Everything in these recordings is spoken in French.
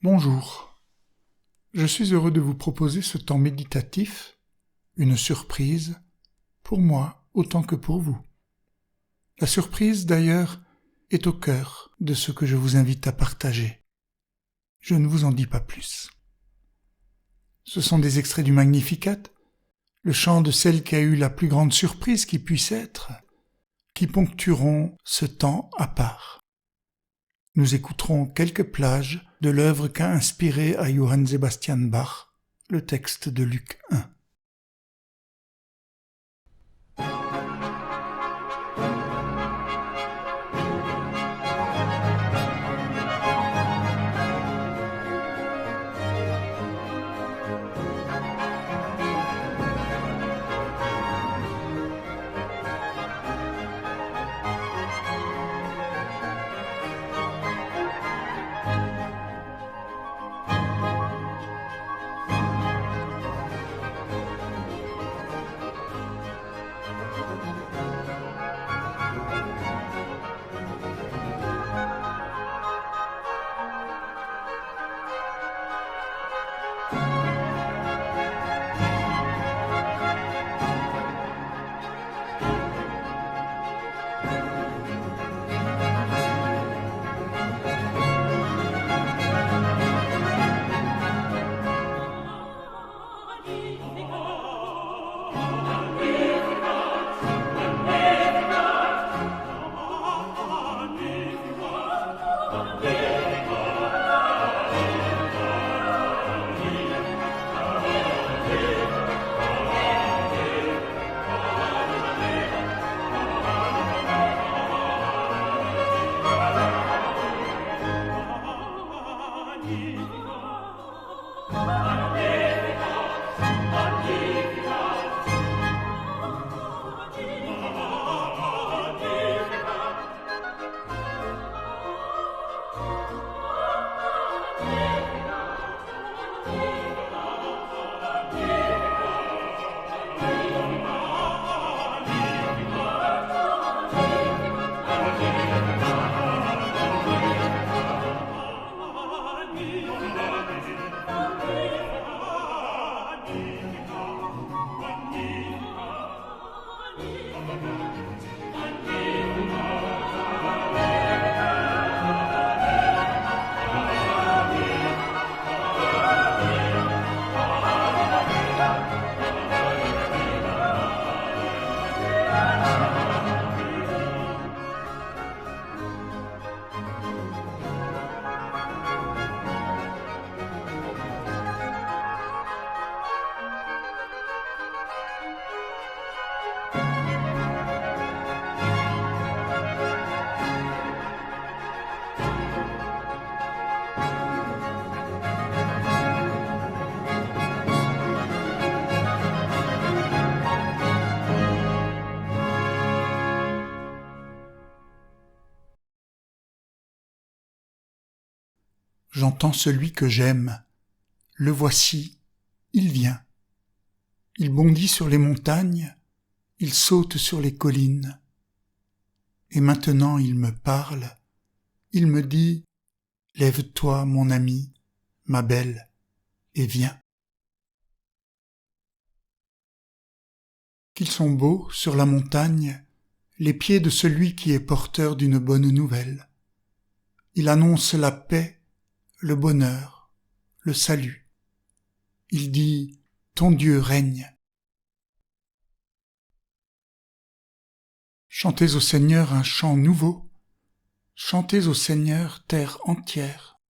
Bonjour, je suis heureux de vous proposer ce temps méditatif, une surprise, pour moi autant que pour vous. La surprise, d'ailleurs, est au cœur de ce que je vous invite à partager. Je ne vous en dis pas plus. Ce sont des extraits du Magnificat, le chant de celle qui a eu la plus grande surprise qui puisse être, qui ponctueront ce temps à part. Nous écouterons quelques plages de l'œuvre qu'a inspirée à Johann Sebastian Bach, le texte de Luc 1. J'entends celui que j'aime, le voici, il vient. Il bondit sur les montagnes, il saute sur les collines. Et maintenant il me parle, il me dit « Lève-toi, mon ami, ma belle, et viens ». Qu'ils sont beaux sur la montagne, les pieds de celui qui est porteur d'une bonne nouvelle. Il annonce la paix, le bonheur, le salut. Il dit « Ton Dieu règne ». Chantez au Seigneur un chant nouveau, chantez au Seigneur terre entière.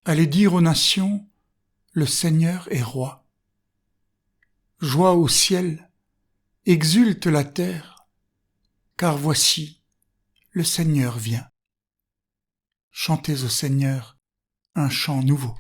Allez dire aux nations, le Seigneur est roi. Joie au ciel, exulte la terre, car voici, le Seigneur vient. Chantez au Seigneur un chant nouveau.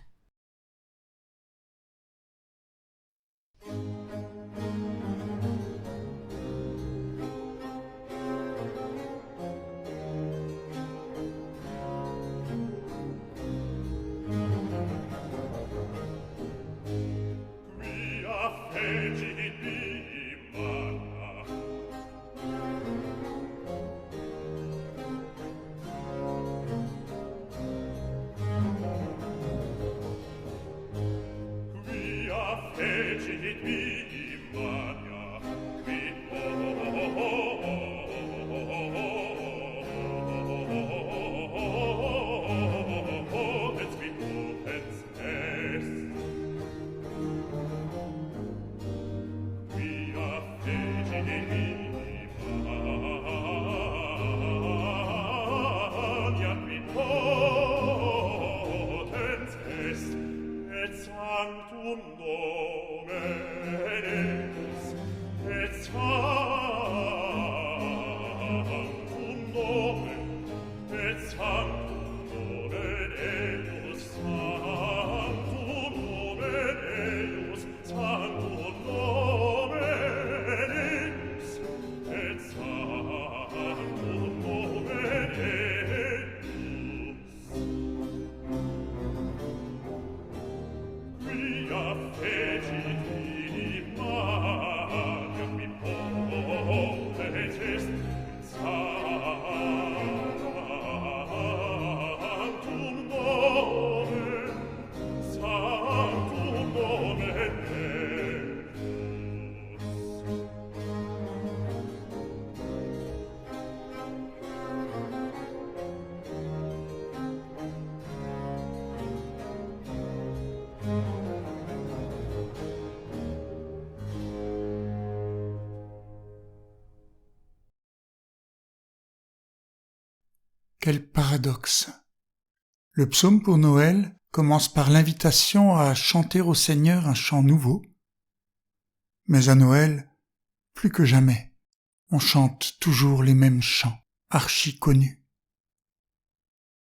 Quel paradoxe! Le psaume pour Noël commence par l'invitation à chanter au Seigneur un chant nouveau. Mais à Noël, plus que jamais, on chante toujours les mêmes chants, archi connus.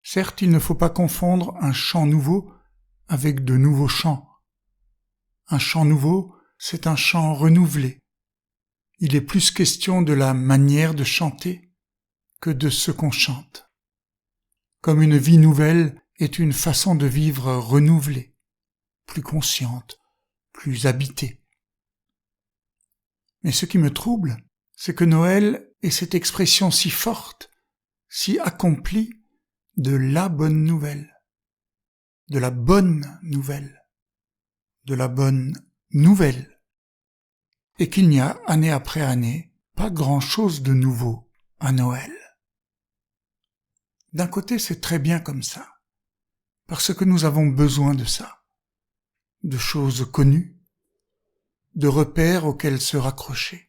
Certes, il ne faut pas confondre un chant nouveau avec de nouveaux chants. Un chant nouveau, c'est un chant renouvelé. Il est plus question de la manière de chanter que de ce qu'on chante. Comme une vie nouvelle est une façon de vivre renouvelée, plus consciente, plus habitée. Mais ce qui me trouble, c'est que Noël est cette expression si forte, si accomplie de la bonne nouvelle, de la bonne nouvelle, de la bonne nouvelle, et qu'il n'y a, année après année, pas grand-chose de nouveau à Noël. D'un côté, c'est très bien comme ça, parce que nous avons besoin de ça, de choses connues, de repères auxquels se raccrocher.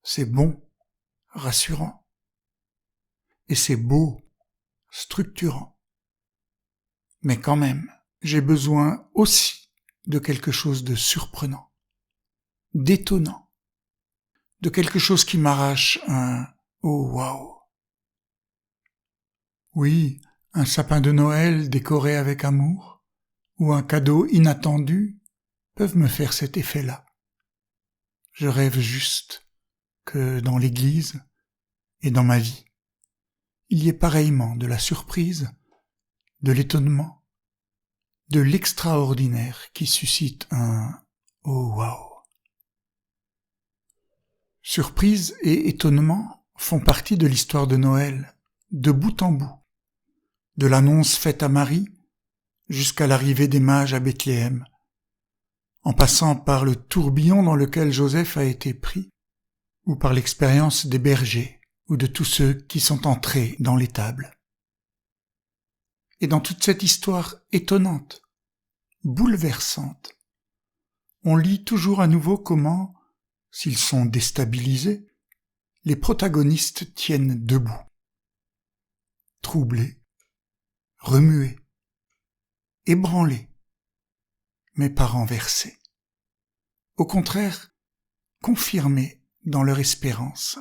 C'est bon, rassurant, et c'est beau, structurant. Mais quand même, j'ai besoin aussi de quelque chose de surprenant, d'étonnant, de quelque chose qui m'arrache un « oh waouh ». Oui, un sapin de Noël décoré avec amour, ou un cadeau inattendu peuvent me faire cet effet-là. Je rêve juste que dans l'église et dans ma vie, il y ait pareillement de la surprise, de l'étonnement, de l'extraordinaire qui suscite un « oh waouh ». Surprise et étonnement font partie de l'histoire de Noël, de bout en bout. De l'annonce faite à Marie jusqu'à l'arrivée des mages à Bethléem, en passant par le tourbillon dans lequel Joseph a été pris, ou par l'expérience des bergers ou de tous ceux qui sont entrés dans l'étable. Et dans toute cette histoire étonnante, bouleversante, on lit toujours à nouveau comment, s'ils sont déstabilisés, les protagonistes tiennent debout, troublés, remués, ébranlés, mais pas renversés. Au contraire, confirmés dans leur espérance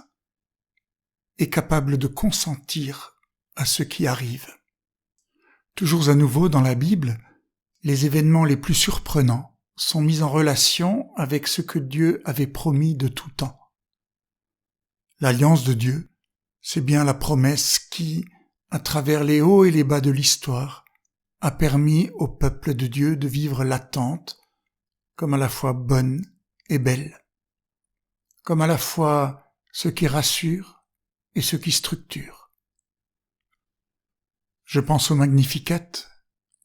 et capables de consentir à ce qui arrive. Toujours à nouveau dans la Bible, les événements les plus surprenants sont mis en relation avec ce que Dieu avait promis de tout temps. L'alliance de Dieu, c'est bien la promesse qui, à travers les hauts et les bas de l'histoire, a permis au peuple de Dieu de vivre l'attente comme à la fois bonne et belle, comme à la fois ce qui rassure et ce qui structure. Je pense au Magnificat,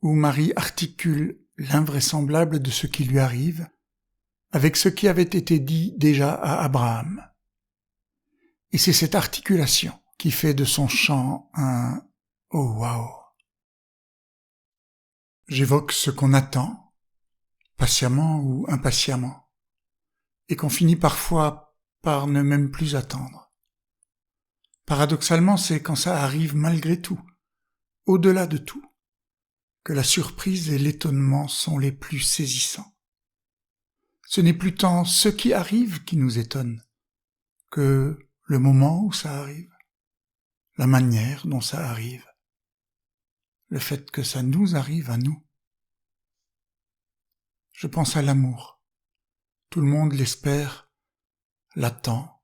où Marie articule l'invraisemblable de ce qui lui arrive avec ce qui avait été dit déjà à Abraham. Et c'est cette articulation qui fait de son chant un « oh waouh ». J'évoque ce qu'on attend, patiemment ou impatiemment, et qu'on finit parfois par ne même plus attendre. Paradoxalement, c'est quand ça arrive malgré tout, au-delà de tout, que la surprise et l'étonnement sont les plus saisissants. ce n'est plus tant ce qui arrive qui nous étonne que le moment où ça arrive, la manière dont ça arrive, le fait que ça nous arrive à nous. Je pense à l'amour. Tout le monde l'espère, l'attend,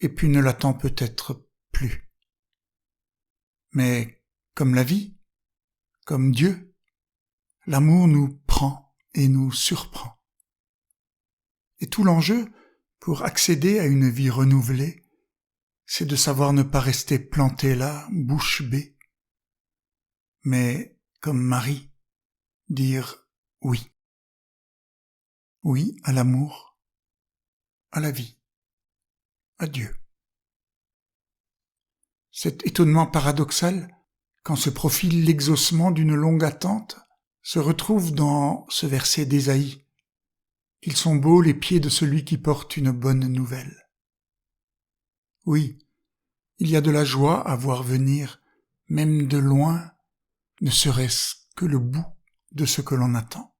et puis ne l'attend peut-être plus. Mais comme la vie, comme Dieu, l'amour nous prend et nous surprend. Et tout l'enjeu, pour accéder à une vie renouvelée, c'est de savoir ne pas rester planté là, bouche bée, mais, comme Marie, dire oui. Oui à l'amour, à la vie, à Dieu. Cet étonnement paradoxal, quand se profile l'exaucement d'une longue attente, se retrouve dans ce verset d'Ésaïe. Ils sont beaux les pieds de celui qui porte une bonne nouvelle. Oui, il y a de la joie à voir venir, même de loin, ne serait-ce que le bout de ce que l'on attend.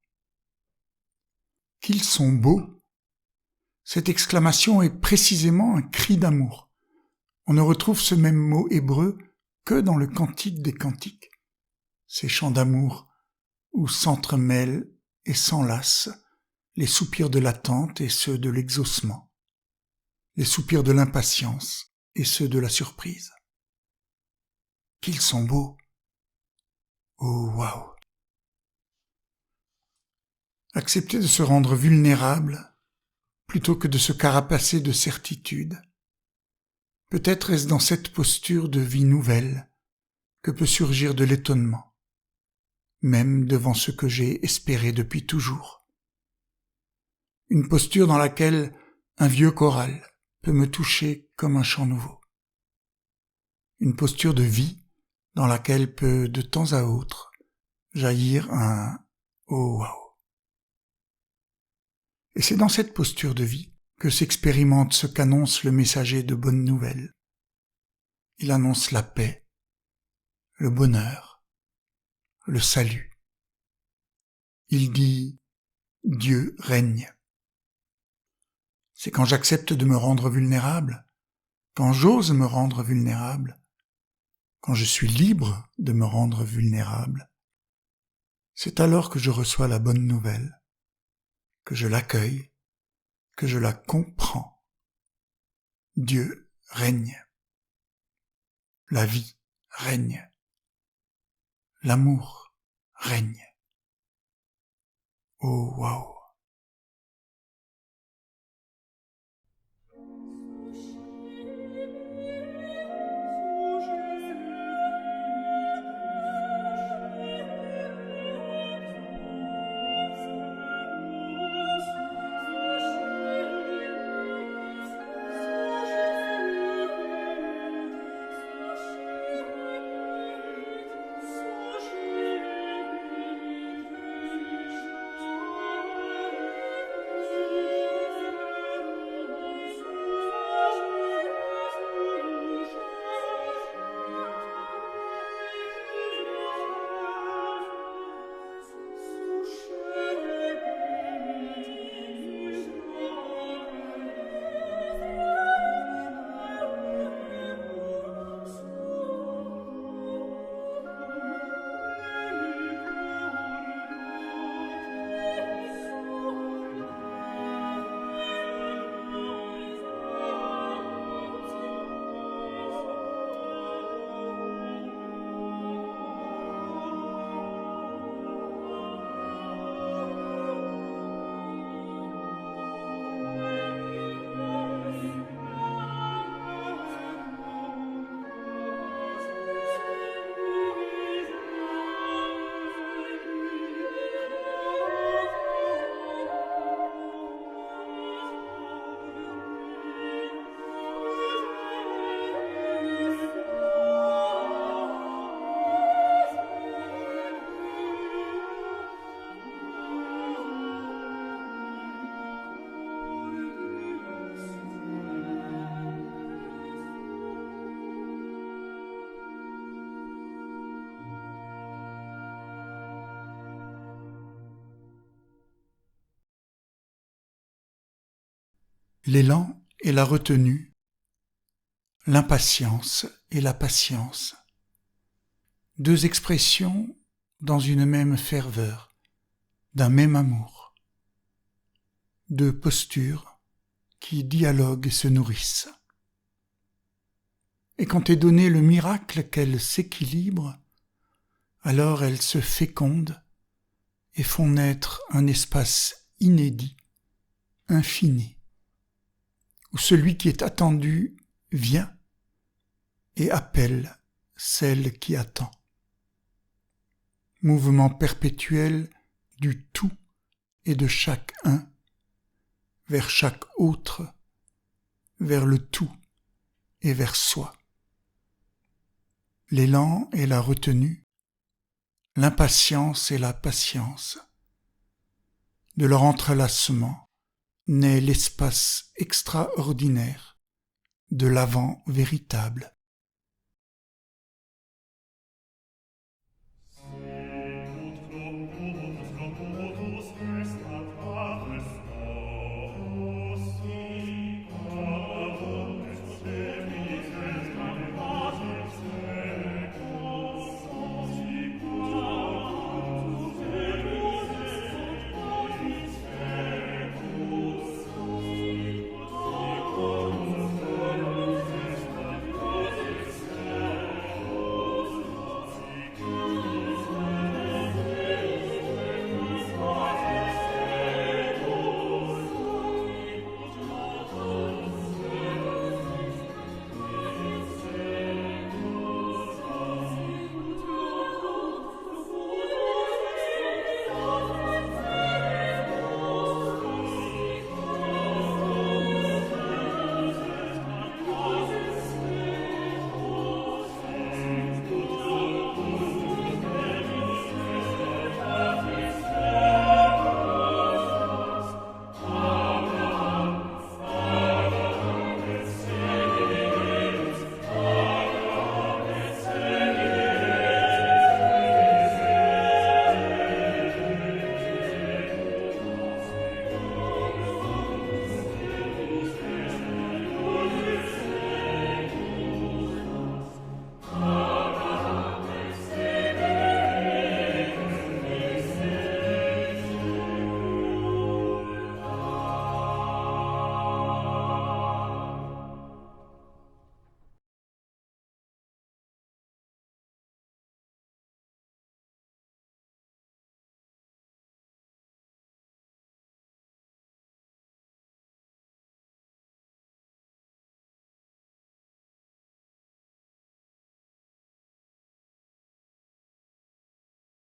Qu'ils sont beaux. Cette exclamation est précisément un cri d'amour. On ne retrouve ce même mot hébreu que dans le Cantique des Cantiques. Ces chants d'amour où s'entremêlent et s'enlacent les soupirs de l'attente et ceux de l'exaucement, les soupirs de l'impatience et ceux de la surprise. Qu'ils sont beaux. Oh, waouh! Accepter de se rendre vulnérable plutôt que de se carapacer de certitude. Peut-être est-ce dans cette posture de vie nouvelle que peut surgir de l'étonnement, même devant ce que j'ai espéré depuis toujours. Une posture dans laquelle un vieux choral peut me toucher comme un chant nouveau. Une posture de vie dans laquelle peut de temps à autre jaillir un « oh wow ». Et c'est dans cette posture de vie que s'expérimente ce qu'annonce le messager de bonnes nouvelles. Il annonce la paix, le bonheur, le salut. Il dit « Dieu règne ». C'est quand j'accepte de me rendre vulnérable, quand j'ose me rendre vulnérable, quand je suis libre de me rendre vulnérable, c'est alors que je reçois la bonne nouvelle, que je l'accueille, que je la comprends. Dieu règne. La vie règne. L'amour règne. Oh, waouh! l'élan et la retenue, l'impatience et la patience. Deux expressions dans une même ferveur, d'un même amour. Deux postures qui dialoguent et se nourrissent. Et quand est donné le miracle qu'elles s'équilibrent, alors elles se fécondent et font naître un espace inédit, infini, où celui qui est attendu vient et appelle celle qui attend. Mouvement perpétuel du tout et de chaque un vers chaque autre, vers le tout et vers soi. L'élan et la retenue, l'impatience et la patience. De leur entrelacement naît l'espace extraordinaire de l'avant véritable.